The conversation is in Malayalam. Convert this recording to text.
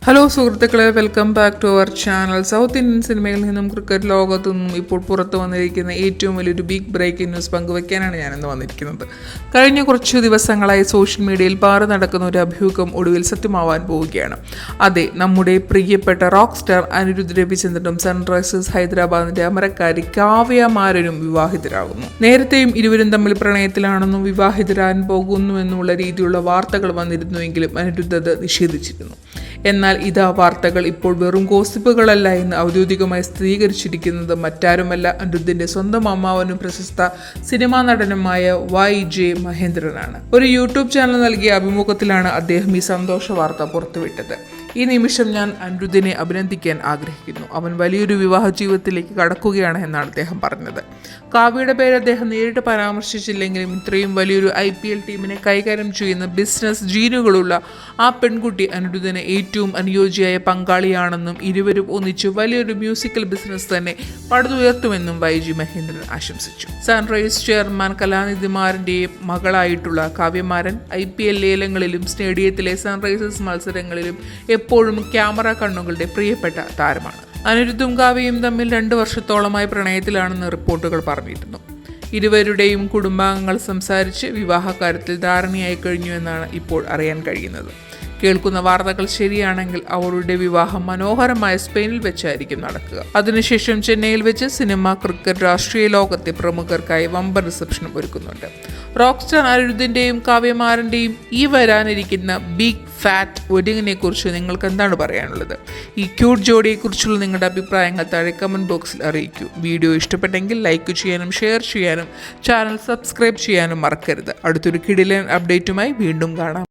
ഹലോ സുഹൃത്തുക്കളെ, welcome back to our channel. South Indian സിനിമയിൽ നിന്നും ക്രിക്കറ്റ് ലോകത്തു നിന്നും ഇപ്പോൾ പുറത്തു വന്നിരിക്കുന്ന ഏറ്റവും വലിയൊരു ബിഗ് ബ്രേക്കിംഗ് ന്യൂസ് പങ്കുവയ്ക്കാനാണ് ഞാനിന്ന് വന്നിരിക്കുന്നത്. കഴിഞ്ഞ കുറച്ചു ദിവസങ്ങളായി സോഷ്യൽ മീഡിയയിൽ പാറി നടക്കുന്ന ഒരു അഭ്യൂഹം ഒടുവിൽ സത്യമാവാൻ പോവുകയാണ്. അതെ, നമ്മുടെ പ്രിയപ്പെട്ട റോക്ക് സ്റ്റാർ അനിരുദ്ധ് രവിചന്ദ്രനും സൺറൈസേഴ്സ് ഹൈദരാബാദിന്റെ അമരക്കാരി കാവ്യ മാരനും വിവാഹിതരാകുന്നു. നേരത്തെയും ഇരുവരും തമ്മിൽ പ്രണയത്തിലാണെന്നും വിവാഹിതരാൻ പോകുന്നുവെന്നുള്ള രീതിയിലുള്ള വാർത്തകൾ വന്നിരുന്നുവെങ്കിലും അനിരുദ്ധ് അത് നിഷേധിച്ചിരുന്നു. എന്നാൽ ഇതാ വാർത്തകൾ ഇപ്പോൾ വെറും ഗോസിപ്പുകളല്ല എന്ന് ഔദ്യോഗികമായി സ്ഥിരീകരിച്ചിരിക്കുന്നത് മറ്റാരുമല്ല, അനിരുദ്ധിന്റെ സ്വന്തം അമ്മാവനും പ്രശസ്ത സിനിമാ നടനുമായ YJ മഹേന്ദ്രനാണ്. ഒരു യൂട്യൂബ് ചാനൽ നൽകിയ അഭിമുഖത്തിലാണ് അദ്ദേഹം ഈ സന്തോഷ വാർത്ത പുറത്തുവിട്ടത്. ഈ നിമിഷം ഞാൻ അനിരുദ്ധിനെ അഭിനന്ദിക്കാൻ ആഗ്രഹിക്കുന്നു. അവൻ വലിയൊരു വിവാഹ ജീവിതത്തിലേക്ക് കടക്കുകയാണ് എന്നാണ് അദ്ദേഹം പറഞ്ഞത്. കാവ്യയുടെ പേര് അദ്ദേഹം നേരിട്ട് പരാമർശിച്ചില്ലെങ്കിലും ഇത്രയും വലിയൊരു IPL ടീമിനെ കൈകാര്യം ചെയ്യുന്ന ബിസിനസ് ജീനുകളുള്ള ആ പെൺകുട്ടി അനിരുദ്ധിന് ഏറ്റവും അനുയോജ്യയായ പങ്കാളിയാണെന്നും ഇരുവരും ഒന്നിച്ച് വലിയൊരു മ്യൂസിക്കൽ ബിസിനസ് തന്നെ പടുത്തുയർത്തുമെന്നും YG മഹേന്ദ്രൻ ആശംസിച്ചു. സൺറൈസ് ചെയർമാൻ കലാനിധിമാരന്റെ മകളായിട്ടുള്ള കാവ്യമാരൻ IPL ലേലങ്ങളിലും സ്റ്റേഡിയത്തിലെ സൺറൈസേഴ്സ് മത്സരങ്ങളിലും എപ്പോഴും ക്യാമറ കണ്ണുകളുടെ പ്രിയപ്പെട്ട താരമാണ്. അനിരുദ്ധും കാവ്യയും തമ്മിൽ 2 വർഷത്തോളമായി പ്രണയത്തിലാണെന്ന് റിപ്പോർട്ടുകൾ പറഞ്ഞിരുന്നു. ഇരുവരുടെയും കുടുംബാംഗങ്ങൾ സംസാരിച്ച് വിവാഹകാര്യത്തിൽ ധാരണയായി കഴിഞ്ഞു എന്നാണ് ഇപ്പോൾ അറിയാൻ കഴിയുന്നത്. കേൾക്കുന്ന വാർത്തകൾ ശരിയാണെങ്കിൽ അവരുടെ വിവാഹം മനോഹരമായ സ്പെയിനിൽ വെച്ചായിരിക്കും നടക്കുക. അതിനുശേഷം ചെന്നൈയിൽ വെച്ച് സിനിമ, ക്രിക്കറ്റ്, രാഷ്ട്രീയ ലോകത്തെ പ്രമുഖർക്കായി വമ്പൻ റിസപ്ഷനും ഒരുക്കുന്നുണ്ട്. റോക്ക് സ്റ്റാർ അനിരുദ്ധിന്റെയും കാവ്യമാരന്റെയും ഈ വരാനിരിക്കുന്ന ബിഗ് ഫാറ്റ് വെഡിങ്ങിനെ കുറിച്ച് നിങ്ങൾക്ക് എന്താണ് പറയാനുള്ളത്? ഈ ക്യൂട്ട് ജോഡിയെക്കുറിച്ചുള്ള നിങ്ങളുടെ അഭിപ്രായങ്ങൾ താഴെ കമൻറ്റ് ബോക്സിൽ അറിയിക്കൂ. വീഡിയോ ഇഷ്ടപ്പെട്ടെങ്കിൽ ലൈക്ക് ചെയ്യാനും ഷെയർ ചെയ്യാനും ചാനൽ സബ്സ്ക്രൈബ് ചെയ്യാനും മറക്കരുത്. അടുത്തൊരു കിടിലൻ അപ്ഡേറ്റുമായി വീണ്ടും കാണാം.